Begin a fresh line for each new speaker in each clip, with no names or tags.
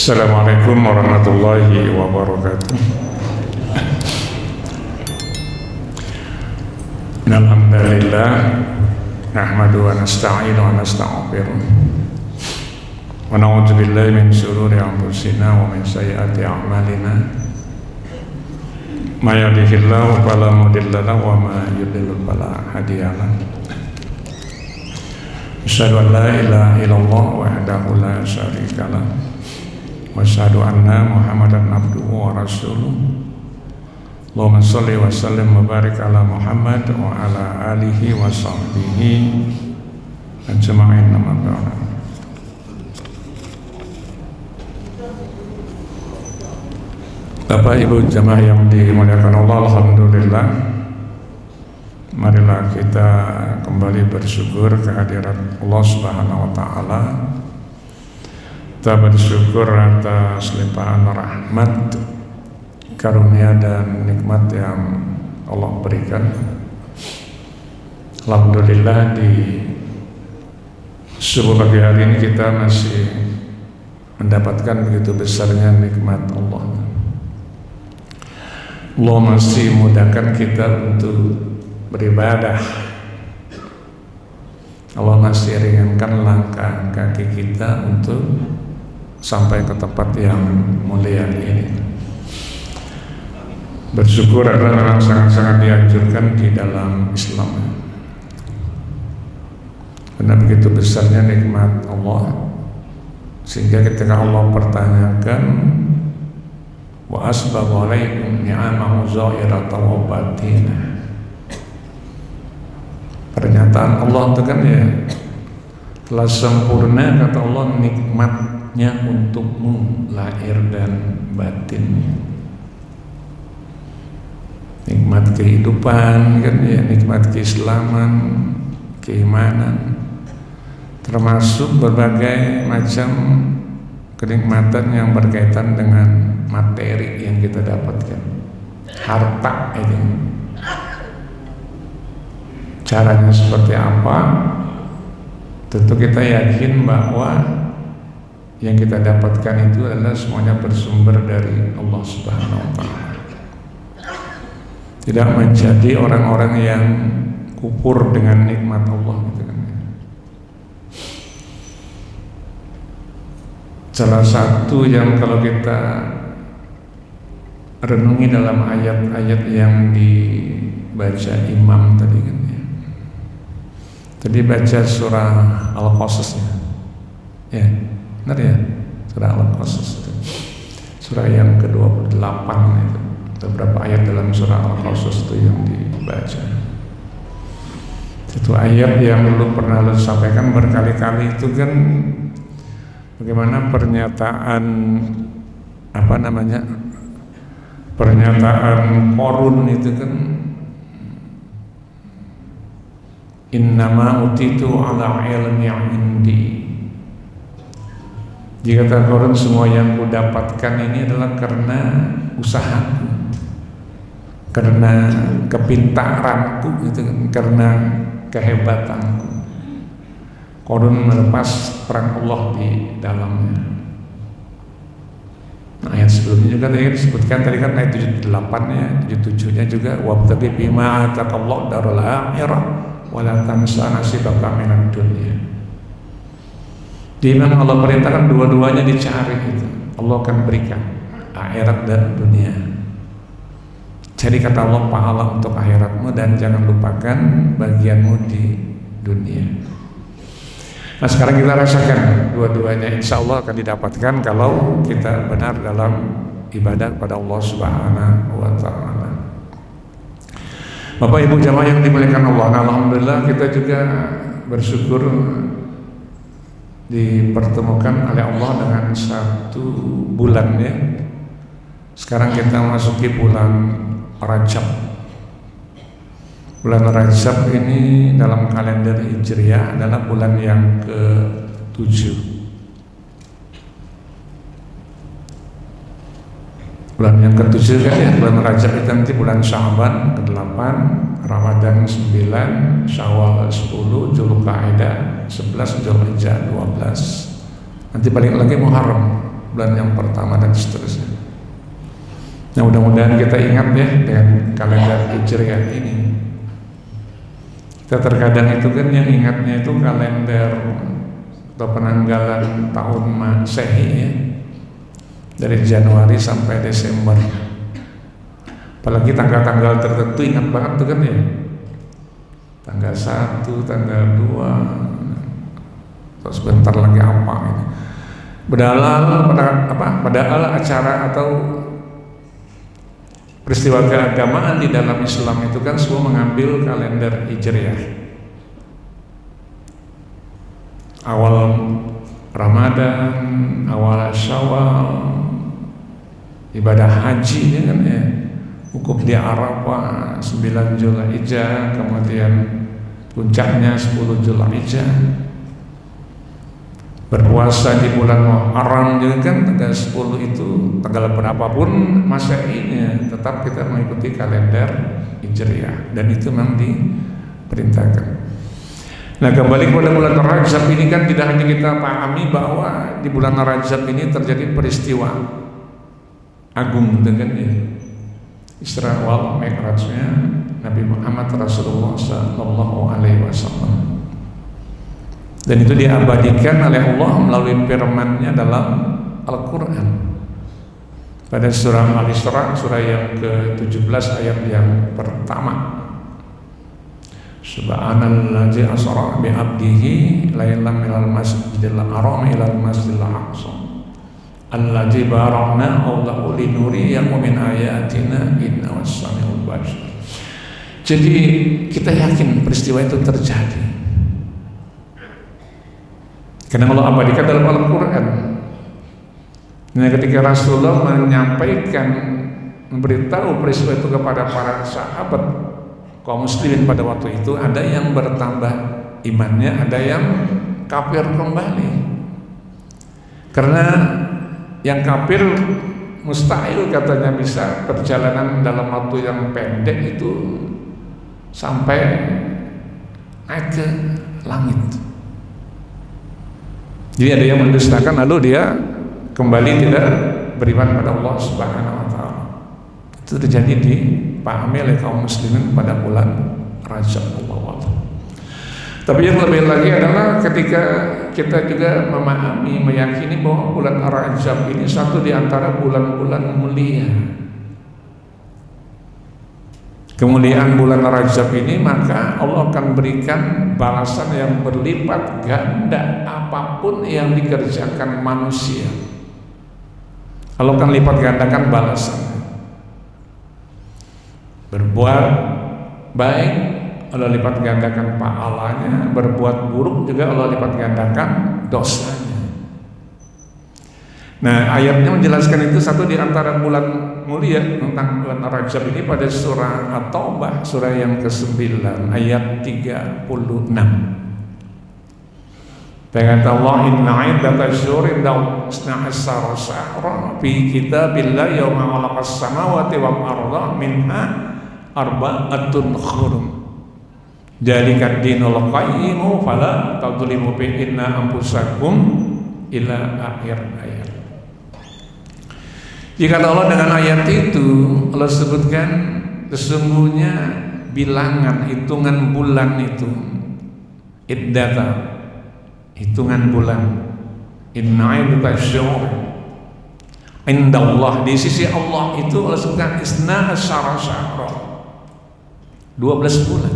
Assalamualaikum warahmatullahi wabarakatuh. Alhamdulillah nahmadu wa nasta'inu wa nastaghfiruh wa na'udzu billahi min shururi anfusina wa min sayyiati a'malina. May yahdihillahu fala mudilla lahu wa may yudlil fala hadiya lahu. Asyhadu an la ilaha illallah wahdahu la syarika lahu wa asyhadu anna Muhammadan abduhu wa rasuluh. Allahumma shalli wa sallim wa barik ala Muhammad wa ala alihi wa sahbihi ajma'in. Amma ba'du. Bapak Ibu jamaah yang dimuliakan Allah, alhamdulillah, marilah kita kembali bersyukur kehadiran Allah Subhanahu wa taala. Kita bersyukur atas limpahan rahmat, karunia dan nikmat yang Allah berikan. Alhamdulillah, di subuh pagi hari ini kita masih mendapatkan begitu besarnya nikmat Allah. Allah masih memudahkan kita untuk beribadah. Allah masih ringankan langkah kaki kita untuk sampai ke tempat yang mulia ini. Bersyukur adalah sangat-sangat dianjurkan di dalam Islam. Karena begitu besarnya nikmat Allah, sehingga ketika Allah pertanyakan wa asbagha alaikum ni'amahu zahiratan wa batinah, pernyataan Allah itu kan ya telah sempurna, kata Allah, nikmatnya untukmu lahir dan batin. Nikmat kehidupan kan ya, nikmat keislaman, keimanan, termasuk berbagai macam kenikmatan yang berkaitan dengan materi yang kita dapatkan, harta ini. Caranya seperti apa? Tentu kita yakin bahwa yang kita dapatkan itu adalah semuanya bersumber dari Allah Subhanahu wa taala. Tidak menjadi orang-orang yang kufur dengan nikmat Allah gitu kan. Salah satu yang kalau kita renungi dalam ayat-ayat yang dibaca imam tadi kan ya. Tadi baca surah Al-Qasas ya, benar ya, surah Al-Qasas itu. Surah yang ke-28 itu. Beberapa ayat dalam surah Al-Qasas itu yang dibaca. Itu ayat yang dulu pernah lu sampaikan berkali-kali itu kan, bagaimana pernyataan pernyataan Qarun itu kan, innama utitu ala ilmi indi. Jika kata Qarun, semua yang ku dapatkan ini adalah karena usahaku, karena kepintaranku gitu kan, karena kehebatanku. Qarun melepas perang Allah di dalamnya. Nah, ayat sebelumnya juga tadi disebutkan tadi kan ayat 78-nya, 77-nya juga wabtaghi bima ataqallahu darul akhirah wa la tansa nasibaka minad dunya. Di mana Allah perintahkan dua-duanya dicari itu, Allah akan berikan akhirat dan dunia. Jadi kata Allah, pahala untuk akhiratmu dan jangan lupakan bagianmu di dunia. Nah, sekarang kita rasakan dua-duanya, insya Allah akan didapatkan kalau kita benar dalam ibadah kepada Allah Subhanahu wa ta'ala. Bapak Ibu jamaah yang dimuliakan Allah, alhamdulillah kita juga bersyukur dipertemukan oleh Allah dengan satu bulan ya. Sekarang kita masuki bulan Rajab. Bulan Rajab ini dalam kalender Hijriah adalah bulan yang ke-7. Bulan yang ke-7 kan ya, bulan Rajab itu nanti bulan Sya'ban ke-8, Ramadan 9, Syawal 10, Dzulqa'dah 11, Dzulhijjah 12. Nanti balik lagi Muharram bulan yang pertama dan seterusnya. Nah, mudah-mudahan kita ingat ya dengan kalender Hijriah ini. Kita terkadang itu kan yang ingatnya itu kalender atau penanggalan tahun Masehi ya, dari Januari sampai Desember. Apalagi tanggal-tanggal tertentu ingat banget tuh kan ya, tanggal 1, tanggal 2, terus sebentar lagi apa ini. Padahal acara atau peristiwa keagamaan di dalam Islam itu kan semua mengambil kalender Hijriah. Awal Ramadan, awal Syawal, ibadah haji ya kan ya, wukuf di Arafah 9 Zulhijjah, kemudian puncaknya 10 Zulhijjah. Berpuasa di bulan Muharram juga kan tanggal 10 itu, tanggal berapapun Masehinya tetap kita mengikuti kalender Hijriah, dan itu memang diperintahkan. Nah, kembali kepada bulan Rajab ini kan tidak hanya kita pahami bahwa di bulan Rajab ini terjadi peristiwa agung dengan Isra wal Mi'rajnya Nabi Muhammad Rasulullah SAW. Dan itu diabadikan oleh Allah melalui firman-Nya dalam Al-Quran pada surah Al-Isra, surah yang ke-17 ayat yang pertama. Subhanalladzi asra bi 'abdihi lailan minal masjidil haram ilal masjidil aqsa alladzi barakna hawlahu linuriyahu min ayatina innahu was-sami'ul basir. Jadi kita yakin peristiwa itu terjadi karena Allah abadikan dalam Al-Quran. Nah, ketika Rasulullah menyampaikan, memberitahu peristiwa itu kepada para sahabat kaum muslimin pada waktu itu, ada yang bertambah imannya, ada yang kafir kembali. Karena yang kafir mustahil katanya bisa perjalanan dalam waktu yang pendek itu sampai naik ke langit. Jadi ada yang mendustakan lalu dia kembali tidak beriman pada Allah Subhanahu wa taala. Itu terjadi dipahami oleh kaum muslimin pada bulan Rajab. Tapi yang lebih lagi adalah ketika kita juga memahami, meyakini bahwa bulan Rajab ini satu di antara bulan-bulan mulia. Kemuliaan bulan Rajab ini, maka Allah akan berikan balasan yang berlipat ganda apapun yang dikerjakan manusia. Allah akan lipat gandakan balasan. Berbuat baik, Allah lipat gandakan pahalanya. Berbuat buruk juga Allah lipat gandakan dosanya. Nah, ayatnya menjelaskan itu satu di antara bulan mulia tentang bulan Rajab ini pada surah At-Taubah, surah yang ke-9 ayat 36. Berkata Allah, inna iddatash syuhuri inda isna'asyara syahran fi kitabillahi yawma khalaqas samawati wal arda minha arba'atun hurum. Dzalika ad-dinul qayyimu fala tadhlimu bihinna anfusakum ila akhir ayat. Jika Allah dengan ayat itu Allah sebutkan sesungguhnya bilangan hitungan bulan itu iddata, hitungan bulan, inna iddatash syuhur indallah, di sisi Allah itu Allah sebutkan isna asyara syahra, 12 bulan.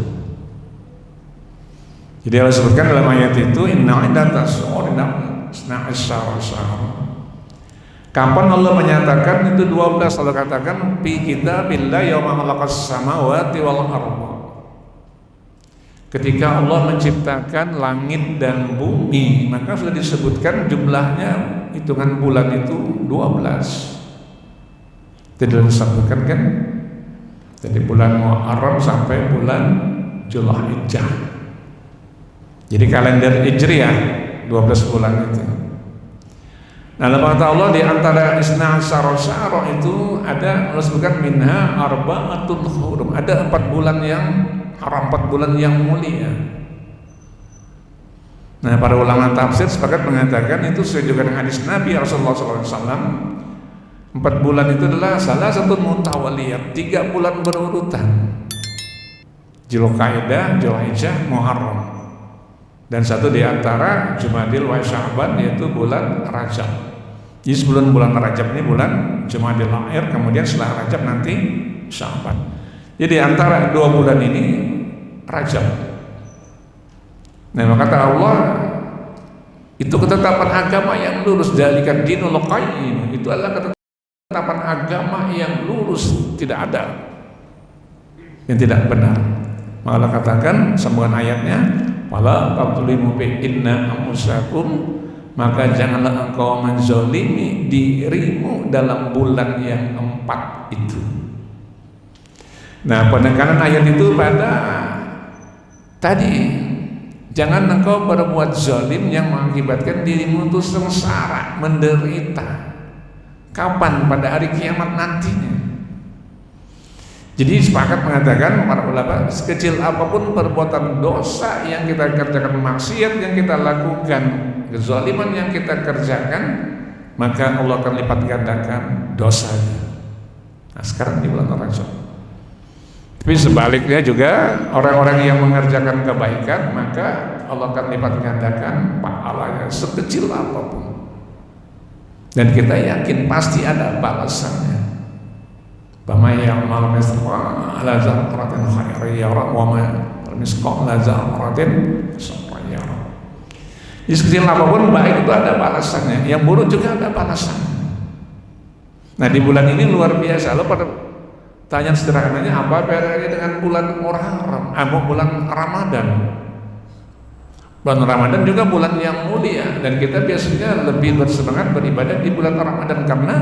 Jadi Allah sebutkan dalam ayat itu inna iddatash syuhur isna asyara syahra. Kapan Allah menyatakan itu 12? Allah katakan fi kitabillahi yauma khalaqas samawati wal arda. Ketika Allah menciptakan langit dan bumi, maka sudah disebutkan jumlahnya, hitungan bulan itu 12. Tidak disebutkan kan? Dari bulan Muharram sampai bulan Zulhijjah. Jadi kalender Hijriah 12 bulan itu. Nah, kata Allah di antara isna asyara syahra itu ada Allah sebutkan minha arba'atun hurum, ada 4 bulan yang haram, 4 bulan yang mulia. Nah, para ulama tafsir sepakat mengatakan itu sesuai juga dengan hadis Nabi Rasulullah SAW. 4 bulan itu adalah salah satu mutawaliyat, 3 bulan berurutan. Dzulqa'dah, Dzulhijjah, Muharram. Dan satu di antara Jumadil wa Sya'ban yaitu bulan Rajab. Jadi sebelum bulan Rajab ini bulan Jumadil Akhir, kemudian setelah Rajab nanti Sya'ban. Jadi antara 2 bulan ini Rajab. Nah, maka kata Allah itu ketetapan agama yang lurus, dzalika dinul qayyim. Itu adalah ketetapan agama yang lurus, tidak ada yang tidak benar. Maka katakan sambungan ayatnya, wala taqtulimu bi inna anfusakum, maka janganlah engkau menzalimi dirimu dalam bulan yang 4 itu. Nah, penekanan ayat itu pada tadi, jangan engkau berbuat zalim yang mengakibatkan dirimu itu sengsara, menderita. Kapan? Pada hari kiamat nantinya. Jadi sepakat mengatakan para ulama, sekecil apapun perbuatan dosa yang kita kerjakan, maksiat yang kita lakukan, kezaliman yang kita kerjakan, maka Allah akan lipat gandakan dosanya. Nah, sekarang di bulan Rajab. Tapi sebaliknya juga orang-orang yang mengerjakan kebaikan, maka Allah akan lipat gandakan pahalanya sekecil apapun. Dan kita yakin pasti ada balasannya. Bama ya'mal mithqala dzarratin khairan yara wa ma mithqala dzarratin syarran yara. Jadi sekecil apapun baik itu ada balasannya, yang buruk juga ada balasannya. Nah, di bulan ini luar biasa. Lo pada tanya sederhananya, apa bedanya dengan bulan Muharram, bulan Ramadan? Bulan Ramadan juga bulan yang mulia, dan kita biasanya lebih bersemangat beribadah di bulan Ramadan karena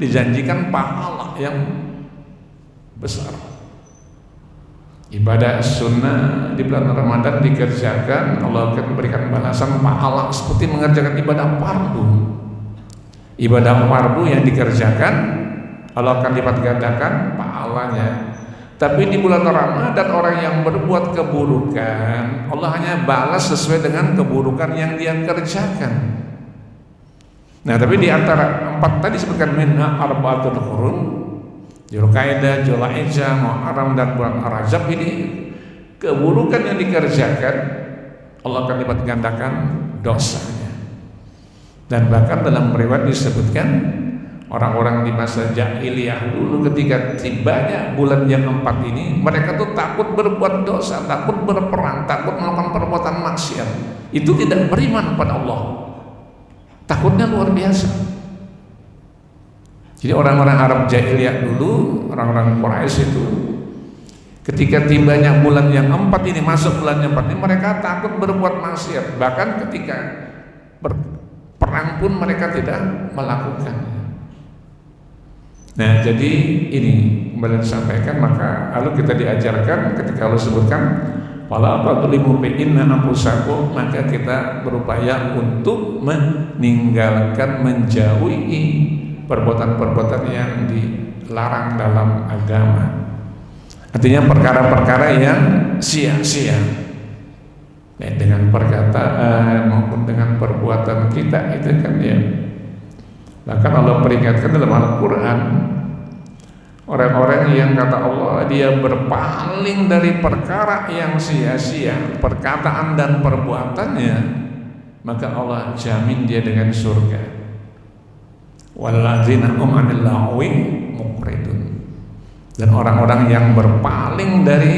dijanjikan pahala yang besar. Ibadah sunnah di bulan Ramadan dikerjakan, Allah akan memberikan balasan pahala seperti mengerjakan ibadah fardu. Ibadah fardu yang dikerjakan, Allah akan lipat gandakan pahalanya. Tapi di bulan Ramadan orang yang berbuat keburukan, Allah hanya balas sesuai dengan keburukan yang dia kerjakan. Nah, tapi di antara 4 tadi sebutkan minha arba'atul hurum, Dzulqa'dah, Dzulhijjah, Muharram dan bulan Rajab, ini keburukan yang dikerjakan Allah akan lipat gandakan dosanya. Dan bahkan dalam riwayat disebutkan orang-orang di masa jahiliyah dulu ketika tibanya bulan yang 4 ini, mereka tuh takut berbuat dosa, takut berperang, takut melakukan perbuatan maksiat. Itu tidak beriman pada Allah. Takutnya luar biasa. Jadi orang-orang Arab jahiliyah dulu, orang-orang Quraisy itu, ketika tibanya bulan yang 4 ini, masuk bulan yang 4 ini, mereka takut berbuat maksiat. Bahkan ketika perang pun mereka tidak melakukannya. Nah, jadi ini kembali disampaikan, maka lalu kita diajarkan ketika Allah sebutkan wala taqtulimu bi inna anfusakum, maka kita berupaya untuk meninggalkan, menjauhi perbuatan-perbuatan yang dilarang dalam agama. Artinya perkara-perkara yang sia-sia, dengan perkataan maupun dengan perbuatan kita itu kan ya. Bahkan Allah peringatkan dalam Al-Quran, orang-orang yang kata Allah dia berpaling dari perkara yang sia-sia, perkataan dan perbuatannya, maka Allah jamin dia dengan surga. Walladzina hum 'anil lagwi muqridun. Dan orang-orang yang berpaling dari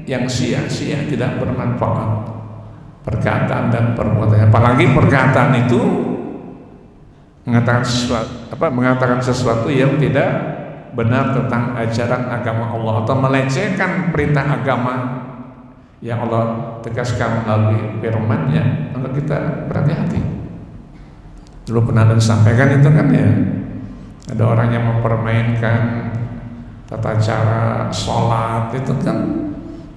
yang sia-sia, tidak bermanfaat, perkataan dan perbuatannya. Apalagi perkataan itu mengatakan sesuatu yang tidak benar tentang ajaran agama Allah, atau melecehkan perintah agama yang Allah tegaskan melalui firman-Nya, maka kita berhati-hati. Dulu pernah disampaikan itu kan ya, ada orang yang mempermainkan tata cara sholat itu kan,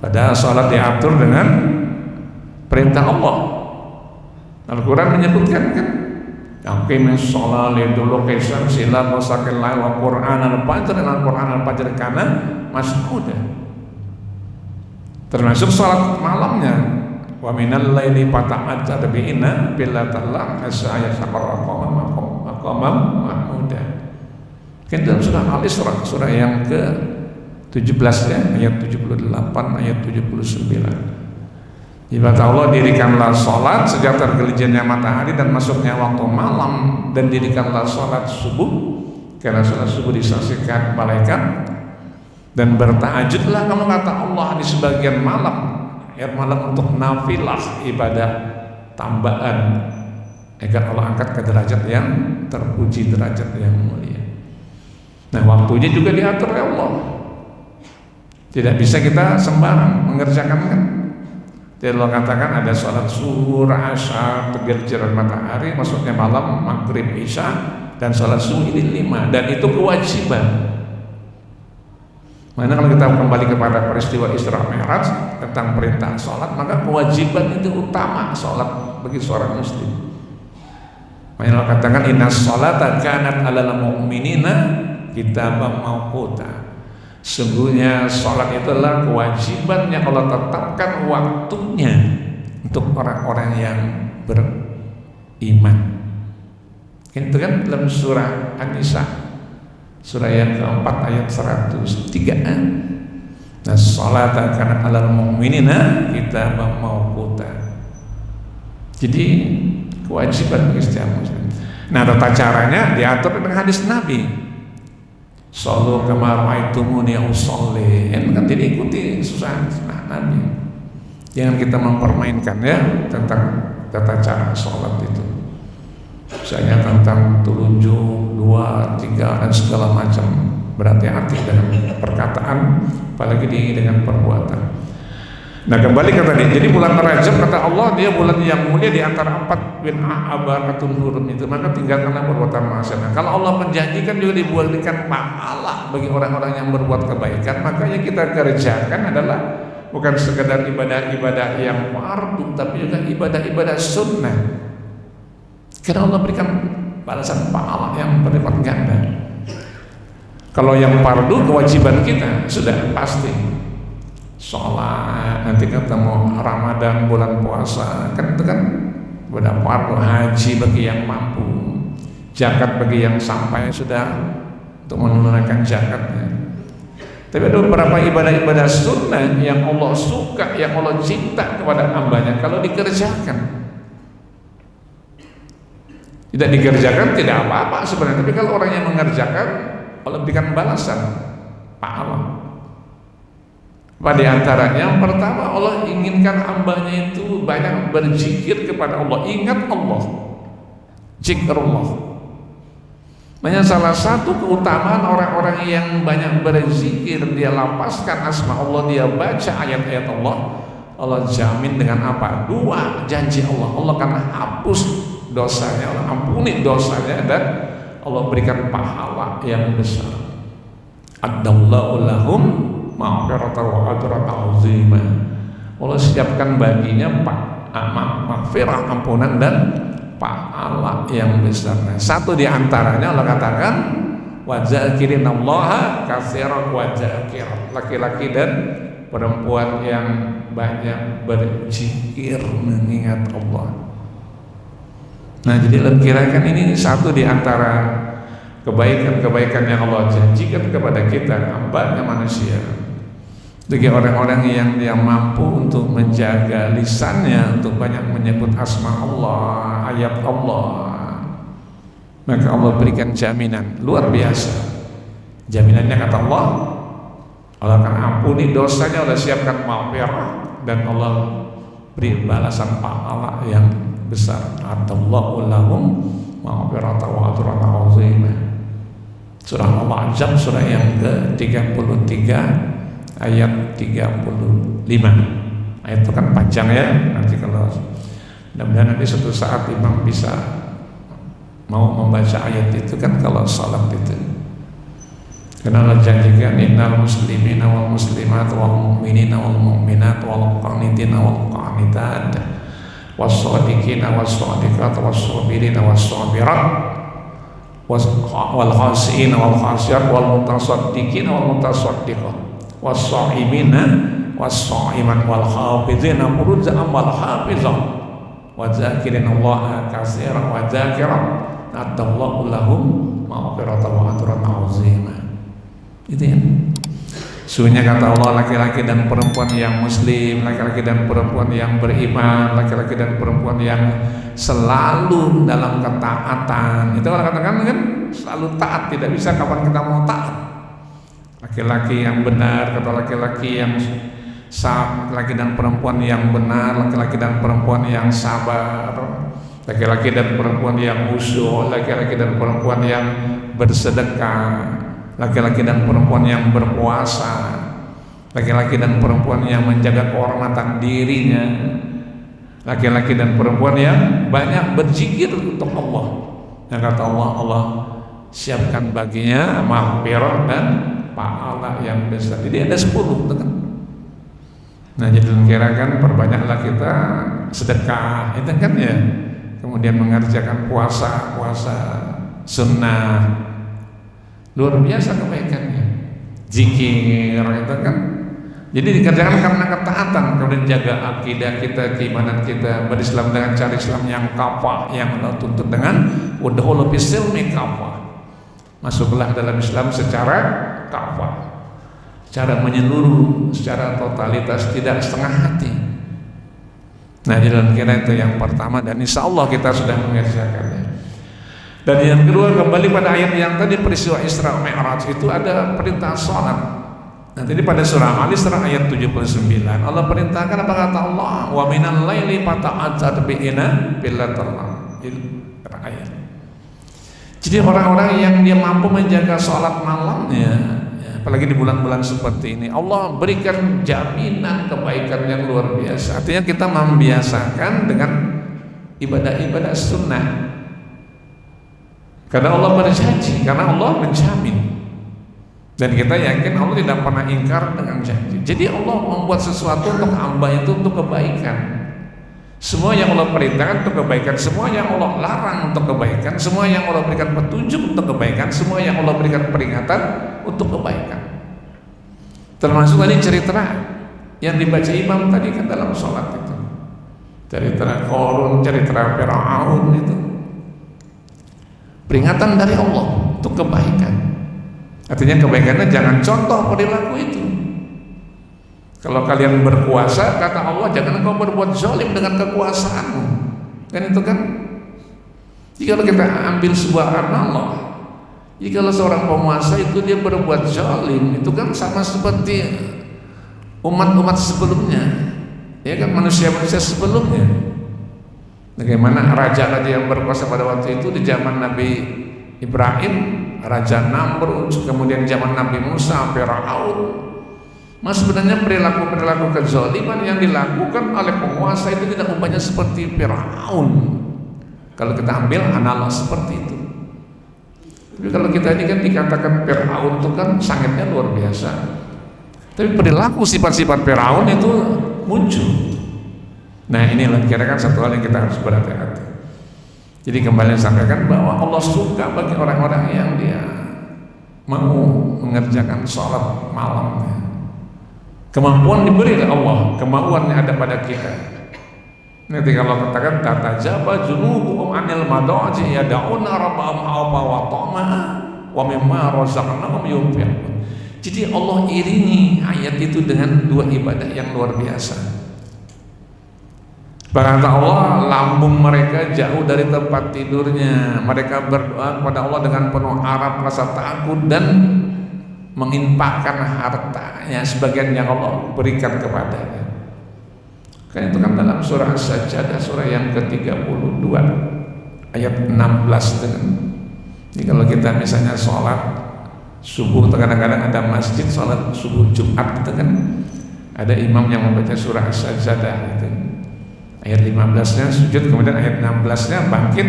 padahal sholat diatur dengan perintah Allah. Al-Quran menyebutkan kan, aqimis sholat liduluki syamsi ila ghasaqil lail wa Qur'an al-fajr, dan Al-Quran al-fajr kana mashhuda. Termasuk sholat malamnya, wa minal laili fata'azzar bi'inna billatallah asa yasaqarraqama maqamam mahmuda. Kan dalam surah Al-Isra, surah yang ke-17 ya, ayat 78, ayat 79. Ibadah Allah, dirikanlah sholat sejak tergelincirnya matahari dan masuknya waktu malam, dan dirikanlah sholat subuh karena sholat subuh disaksikan malaikat, dan bertahajudlah kamu kata Allah di sebagian malam, akhir malam, untuk nafilah ibadah tambahan agar Allah angkat ke derajat yang terpuji, derajat yang mulia. Nah, waktunya juga diatur oleh Allah. Tidak bisa kita sembarang mengerjakan kan. Jadi Allah katakan ada sholat zuhur, asar, tergelincir matahari, maksudnya malam, maghrib, isya, dan sholat subuh ini 5, dan itu kewajiban. Mana kalau kita kembali kepada peristiwa Isra Mi'raj tentang perintah sholat, maka kewajiban itu utama sholat bagi seorang muslim. Makanya Allah katakan inna sholata kanat alal mu'minina kitaban mawquta. Sungguhnya sholat itu adalah kewajiban yang Allah tetapkan waktunya untuk orang-orang yang beriman. Itu kan dalam surah An-Nisa, surah yang keempat ayat 103. Nah, sholat kanat alal mu'minina kitaban mawquta. Jadi kewajiban bagi setiap muslim. Nah, tata caranya diatur dengan hadis Nabi. Shallu kama ra'aitumuni usolli. Kan jadi ikuti sunnah Nabi. Jangan kita mempermainkan ya tentang tata cara sholat itu. Misalnya tentang telunjuk, 2, 3 dan segala macam. Berhati-hati dengan perkataan, apalagi dengan perbuatan. Nah, kembali ke tadi. Jadi bulan Rajab kata Allah dia bulan yang mulia di antara 4 bin abaratun hurum itu, maka tinggalkanlah perbuatan maksiat. Nah, kalau Allah menjanjikan juga diberikan pahala bagi orang-orang yang berbuat kebaikan, maka yang kita kerjakan adalah bukan sekedar ibadah-ibadah yang fardu, tapi juga ibadah-ibadah sunnah. Karena Allah berikan balasan pahala yang berlipat ganda. Kalau yang fardu kewajiban kita sudah pasti. Sholat, nanti ketemu Ramadan, bulan puasa, kan itu kan udah fardu. Haji bagi yang mampu, zakat bagi yang sampai sudah untuk menunaikan zakatnya. Tapi ada beberapa ibadah-ibadah sunnah yang Allah suka, yang Allah cinta kepada hambanya kalau dikerjakan. Tidak dikerjakan tidak apa-apa sebenarnya, tapi kalau orang yang mengerjakan Allah berikan balasan pahala. Pada antaranya yang pertama, Allah inginkan hambanya itu banyak berzikir kepada Allah, ingat Allah, zikrullah. Makanya salah satu keutamaan orang-orang yang banyak berzikir, dia lapaskan asma Allah, dia baca ayat-ayat Allah, Allah jamin dengan apa? 2 janji Allah. Allah akan hapus dosanya, Allah ampuni dosanya, dan Allah berikan pahala yang besar. Addallahu lahum maghfiratan wa ajran 'azima. Allah siapkan baginya maghfirah, ampunan, dan pahala yang besar. Nah, satu di antaranya Allah katakan wa dzakirinallaha katsiran wa dzakirat. Laki-laki dan perempuan yang banyak berzikir mengingat Allah. Nah, jadi kira-kira ini satu di antara kebaikan-kebaikan yang Allah janjikan kepada kita hamba manusia. Bagi orang-orang yang mampu untuk menjaga lisannya untuk banyak menyebut asma Allah, ayat Allah, maka Allah berikan jaminan luar biasa. Jaminannya kata Allah akan ampuni dosanya, Allah siapkan maghfirah, dan Allah beri balasan pahala yang besar. Adallahu lahum maghfiratan wa ajran 'azima. Surah Al-Ahzab, surah yang ke-33 ayat 35. Ayat itu kan panjang ya. Nanti kalau mudah-mudahan nanti suatu saat imam bisa mau membaca ayat itu kan kalau salat itu. Karena Allah janjikan innal muslimina wal muslimat wal mu'minina wal mu'minat wal qanitina wal qanitat was shadiqina was shadiqat was sabirina was sabirat wal khasiina wal khasiat wal mutasaddiqina wal mutasaddiqat was-sha'imina was-shaiman wal hafizina furujahum wal hafizat wa dzakirina Allaha katsiran wa dzakirat adallahu lahum maghfiratan wa ajran 'azima. Itu ya. Sesungguhnya kata Allah, laki-laki dan perempuan yang muslim, laki-laki dan perempuan yang beriman, laki-laki dan perempuan yang selalu dalam ketaatan. Itu orang katakan kan selalu taat, tidak bisa kapan kita mau taat. Laki-laki yang benar, kata laki-laki yang laki-laki dan perempuan yang benar, laki-laki dan perempuan yang sabar, laki-laki dan perempuan yang khusyuk, laki-laki dan perempuan yang bersedekah, laki-laki dan perempuan yang berpuasa, laki-laki dan perempuan yang menjaga kehormatan dirinya, laki-laki dan perempuan yang banyak berzikir untuk Allah. Yang kata Allah, Allah siapkan baginya maghfirah dan pahala yang besar. Jadi ada 10 kan. Nah, jadi kira kan perbanyaklah kita sedekah, itu kan ya. Kemudian mengerjakan puasa sunnah. Luar biasa kebaikannya. Zikir itu kan. Jadi dikerjakan karena ketaatan, kemudian jaga akidah kita, keimanan kita, berislam dengan cara Islam yang kafah, yang Allah tuntut dengan udhulu bisilmi kafah. Masuklah dalam Islam secara kafah, secara menyeluruh, secara totalitas, tidak setengah hati. Nah, jalan kira itu yang pertama, dan insya Allah kita sudah mengerjakannya. Dan yang kedua, kembali pada ayat yang tadi, peristiwa Isra Mi'raj itu ada perintah sholat. Nah, jadi pada surah Al-Isra ayat 79 Allah perintahkan apa kata Allah, wa minal laili fata'azzar bi'ina billatallah. Ayat. Jadi orang-orang yang dia mampu menjaga sholat malamnya, apalagi di bulan-bulan seperti ini, Allah berikan jaminan kebaikan yang luar biasa. Artinya kita membiasakan dengan ibadah-ibadah sunnah. Karena Allah berjanji, karena Allah menjamin, dan kita yakin Allah tidak pernah ingkar dengan janji. Jadi Allah membuat sesuatu untuk hamba itu untuk kebaikan. Semua yang Allah perintahkan untuk kebaikan, semua yang Allah larang untuk kebaikan, semua yang Allah berikan petunjuk untuk kebaikan, semua yang Allah berikan peringatan untuk kebaikan. Termasuk tadi cerita yang dibaca imam tadi kan dalam sholat itu, cerita Qarun, cerita Fir'aun itu. Peringatan dari Allah untuk kebaikan. Artinya kebaikannya jangan contoh perilaku itu. Kalau kalian berkuasa, kata Allah, jangan engkau berbuat zalim dengan kekuasaanmu. Kan itu kan. Jika kita ambil sebuah analog, jika seorang penguasa itu dia berbuat zalim, itu kan sama seperti umat-umat sebelumnya, ya kan, manusia-manusia sebelumnya. Bagaimana raja-raja yang berkuasa pada waktu itu di zaman Nabi Ibrahim, Raja Namrud, kemudian zaman Nabi Musa, Fir'aun. Mas sebenarnya perilaku-perilaku kezaliman yang dilakukan oleh penguasa itu tidak umpamanya seperti Fir'aun. Kalau kita ambil analog seperti itu. Tapi kalau kita ini kan dikatakan Fir'aun itu kan sangatnya luar biasa. Tapi perilaku sifat-sifat Fir'aun itu muncul. Nah, inilah kira-kira satu hal yang kita harus berhati-hati. Jadi kembali sampaikan bahwa Allah suka bagi orang-orang yang dia mau mengerjakan sholat malamnya. Kemampuan diberi oleh Allah, kemauannya ada pada kita. Nanti kalau katakan tatajaba junubuhum anil madaji yad'una rabbahum khawfan wa tama'an wa mimma razaqnahum yunfiqun. Jadi Allah iringi ayat itu dengan dua ibadah yang luar biasa. Kata Allah, lambung mereka jauh dari tempat tidurnya. Mereka berdoa kepada Allah dengan penuh harap, rasa takut, dan menginfakkan hartanya sebagian yang Allah berikan kepadanya. Kan itu kan dalam surah As-Sajdah, surah yang ke-32 ayat 16 itu kan. Jadi kalau kita misalnya sholat subuh, kadang-kadang ada masjid sholat subuh Jumat itu kan, ada imam yang membaca surah As-Sajdah itu. Ayat 15-nya sujud, kemudian ayat 16-nya bangkit,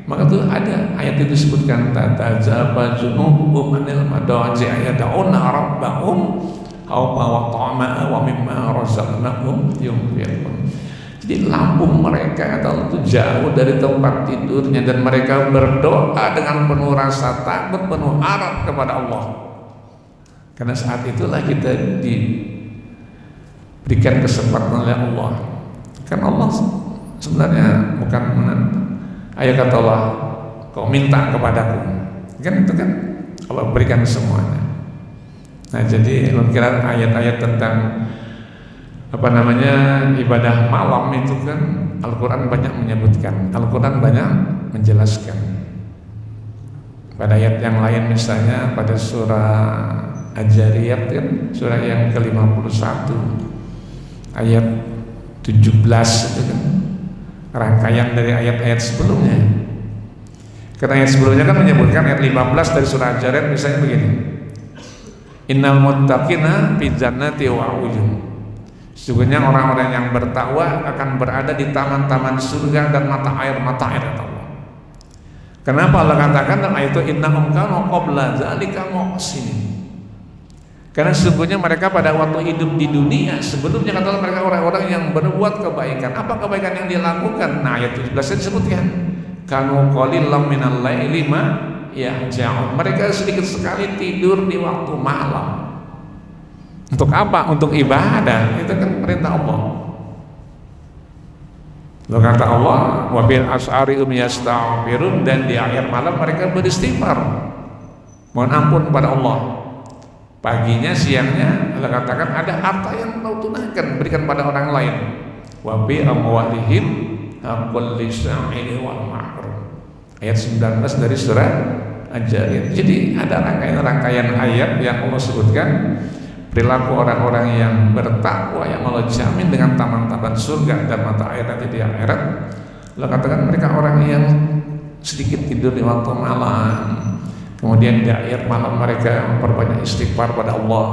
maka tuh ada ayat itu disebutkan tatajaba junubuhum anil madaji yad'una rabbahum khawfan wa tama'an wa mimma razaqnahum yunfiqun. Jadi lambung mereka itu jauh dari tempat tidurnya, dan mereka berdoa dengan penuh rasa takut, penuh harap kepada Allah. Karena saat itulah kita diberikan kesempatan oleh Allah. Kan Allah sebenarnya bukan menentang. Ayo kata Allah, kau minta kepadaku. Kan itu kan Allah berikan semuanya. Nah jadi kira ayat-ayat tentang ibadah malam itu kan Al-Quran banyak menyebutkan, Al-Quran banyak menjelaskan. Pada ayat yang lain misalnya pada surah Al-Jariyat kan, surah yang ke-51 ayat 17 itu kan rangkaian dari ayat-ayat sebelumnya. Karena ayat sebelumnya kan menyebutkan ayat 15 dari surah Al-Jariyat misalnya begini. Innal muttaqina fi jannati wa uyun. Sesungguhnya orang-orang yang bertakwa akan berada di taman-taman surga dan mata air kata Allah. Kenapa Allah katakan dalam ayat itu innahum kanu qabla dzalika muhsinin? Karena sesungguhnya mereka pada waktu hidup di dunia sebelumnya kata Allah mereka orang-orang yang berbuat kebaikan. Apa kebaikan yang dia lakukan? Nah ayat 17 disebutkan kanu qalilan minal laili ma yahja'un. Mereka sedikit sekali tidur di waktu malam. Untuk apa? Untuk ibadah. Itu kan perintah Allah. Lalu kata Allah, wabil as'ari yastaghfirun, dan di akhir malam mereka beristighfar, mohon ampun kepada Allah. Paginya, siangnya, Allah katakan ada harta yang mau tunaikan, berikan pada orang lain. Wabi amwalihim haqqul lisa'ili wal mahrum. Ayat 19 dari surah Al-Jariyat. Jadi ada rangkaian-rangkaian ayat yang Allah sebutkan perilaku orang-orang yang bertakwa yang Allah jamin dengan taman-taman surga dan mata air nanti di akhirat. Allah katakan mereka orang yang sedikit tidur di waktu malam, kemudian di akhir malam mereka memperbanyak istighfar pada Allah,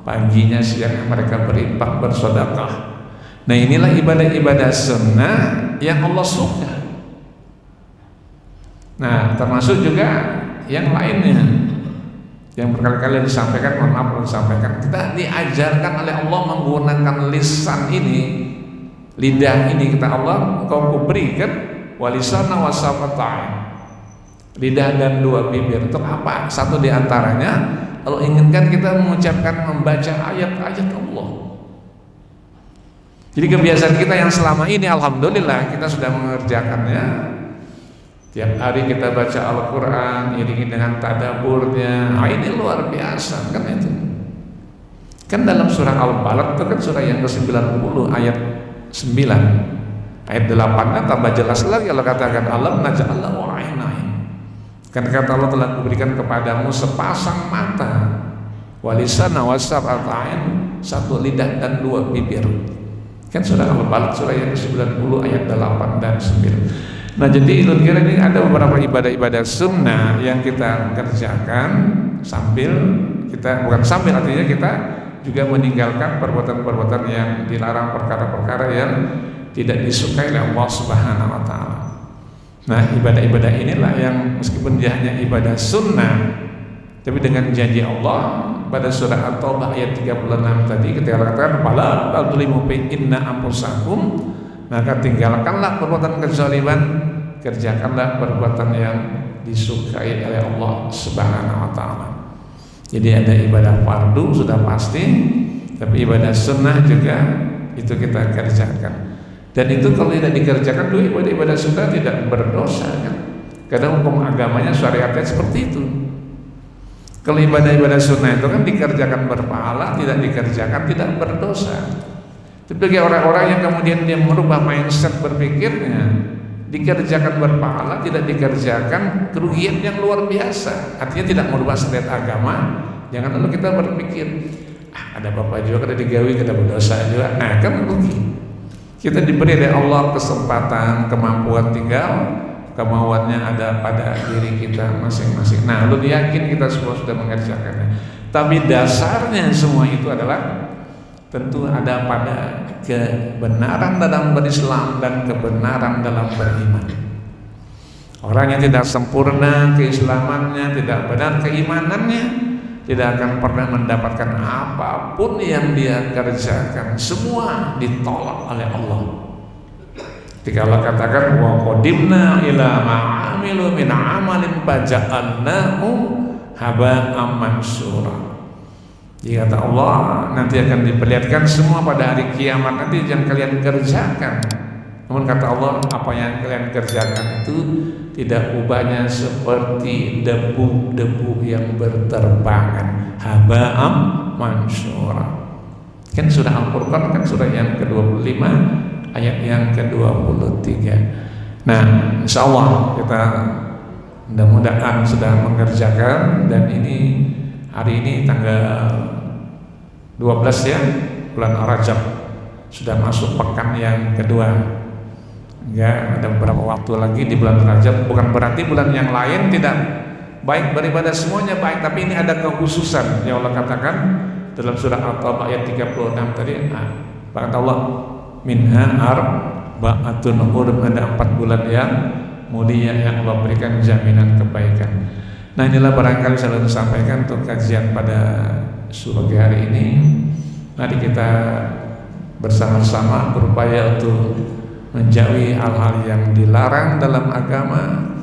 paginya siangnya mereka berinfak bersedekah. Nah inilah ibadah-ibadah sunnah yang Allah suka. Nah termasuk juga yang lainnya yang berkali-kali disampaikan, mohon maaf disampaikan, kita diajarkan oleh Allah menggunakan lisan ini, lidah ini kata Allah, kau kuberikan walisana wasafatain, lidah dan dua bibir. Untuk apa? Satu diantaranya kalau inginkan kita mengucapkan, membaca ayat-ayat Allah. Jadi kebiasaan kita yang selama ini alhamdulillah kita sudah mengerjakannya. Tiap hari kita baca Al-Quran, iringi dengan tadaburnya. Nah, ini luar biasa kan itu. Kan dalam surah Al-Balad itu kan surah yang ke-90 ayat 9. Ayat 8-nya tambah jelas lagi Allah katakan alam naj'allahu 'ainain. Kan kata Allah telah kuberikan kepadamu sepasang mata, walisana wasab'atain, satu lidah dan dua bibir. Kan surah Al-Balad surah yang ke-90 ayat 8 dan 9. Nah jadi kira ini ada beberapa ibadah-ibadah sunnah yang kita kerjakan sambil kita, bukan sambil artinya kita juga meninggalkan perbuatan-perbuatan yang dilarang, perkara-perkara yang tidak disukai oleh Allah Subhanahu wa Ta'ala. Nah ibadah-ibadah inilah yang meskipun dia hanya ibadah sunnah, tapi dengan janji Allah pada surah At-Taubah ayat 36 tadi ketika Allah katakan fala tadlimu fi inna anfusakum, maka tinggalkanlah perbuatan kezaliman, kerjakanlah perbuatan yang disukai oleh Allah Subhanahu wa Ta'ala. Jadi ada ibadah fardu sudah pasti, tapi ibadah sunnah juga itu kita kerjakan. Dan itu kalau tidak dikerjakan dulu ibadah sunnah tidak berdosa kan? Karena hukum agamanya syariatnya seperti itu. Kalau ibadah-ibadah sunnah itu kan dikerjakan berpahala, tidak dikerjakan tidak berdosa. Tapi bagi orang-orang yang kemudian dia merubah mindset berpikirnya, dikerjakan berpahala, tidak dikerjakan kerugian yang luar biasa. Artinya tidak merubah syariat agama. Jangan lalu kita berpikir, ada bapak juga kada digawi, kada berdosa juga. Nah kan rugi. Kita diberi oleh Allah kesempatan, kemampuan, tinggal kemauannya ada pada diri kita masing-masing. Nah lu yakin kita semua sudah mengerjakannya. Tapi dasarnya semua itu adalah tentu ada pada kebenaran dalam berislam dan kebenaran dalam beriman. Orang yang tidak sempurna keislamannya, tidak benar keimanannya, tidak akan pernah mendapatkan apapun yang dia kerjakan. Semua ditolak oleh Allah. Ketika Allah katakan wa qadimna ila ma'amilu min amalin faja'alnahu haba'an mansura. Jika kata Allah nanti akan diperlihatkan semua pada hari kiamat nanti yang kalian kerjakan. Namun kata Allah apa yang kalian kerjakan itu tidak ubahnya seperti debu-debu yang berterbangan, haba'am mansura. Kan surah Al-Furqan kan surah yang ke-25 ayat yang ke-23. Nah, insyaallah kita mudah-mudahan sudah mengerjakan, dan ini hari ini tanggal 12 ya, bulan Rajab, sudah masuk pekan yang kedua. Ya, ada beberapa waktu lagi di bulan Rajab. Bukan berarti bulan yang lain tidak baik beribadah, semuanya baik, tapi ini ada kekhususan yang Allah katakan dalam surah At-Taubah ayat 36 tadi. Kata Allah, minha arba'atun hurum, ada 4 bulan yang mulia yang Allah berikan jaminan kebaikan. Nah, inilah barangkali saya ingin sampaikan untuk kajian pada sore hari ini. Mari kita bersama-sama berupaya untuk menjauhi hal-hal yang dilarang dalam agama.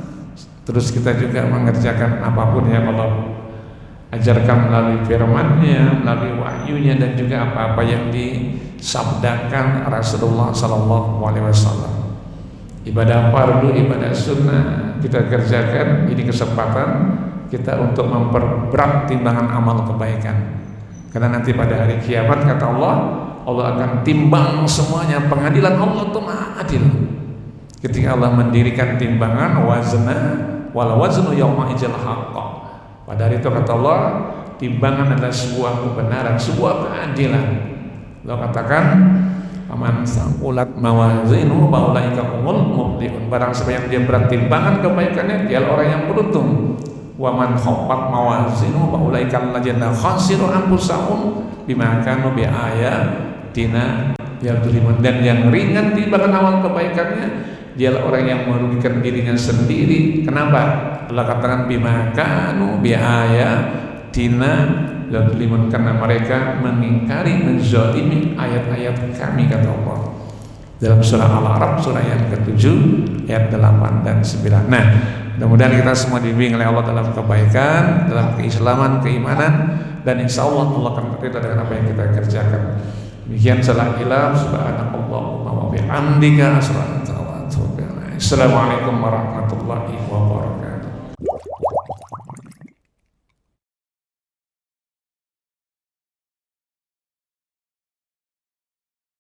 Terus kita juga mengerjakan apapun yang Allah ajarkan melalui firman-Nya, melalui wahyunya, dan juga apa-apa yang disabdakan Rasulullah SAW. Ibadah fardu, ibadah sunnah kita kerjakan. Ini kesempatan kita untuk memperberat timbangan amal kebaikan. Karena nanti pada hari kiamat kata Allah, Allah akan timbang semuanya. Pengadilan Allah itu maha adil. Ketika Allah mendirikan timbangan wazna wal waznu yauma idzal haqq. Pada hari itu kata Allah, timbangan adalah sebuah kebenaran, sebuah keadilan. Allah katakan, "Faman saqulat mawazinuhu fa ulaika humul muflihun." Barang siapa yang dia berat timbangan kebaikannya, dialah orang yang beruntung. Wa man khaffat mawazinuhu fa ulaika alladziina khasiru anfusahum bima kanu bi ayatina yadzlimun. Dan yang ringan timbangan amal kebaikannya, dialah orang yang merugikan dirinya sendiri. Kenapa? Allah katakan bima kanu bi ayatina yadzlimun, karena mereka mengingkari, menzalimi ayat-ayat kami, kata Allah dalam surah Al-A'raf surah yang ke-7 ayat 8 dan 9. Nah, mudah-mudahan kita semua dibimbing oleh Allah dalam kebaikan, dalam keislaman, keimanan, dan insya Allah Allah akan berkata dengan apa yang kita kerjakan. Demikian salam ilah, subhanakallahumma wa bihamdika asyhadu an la ilaha illa anta astaghfiruka wa atubu ilaik. Assalamualaikum warahmatullahi wabarakatuh.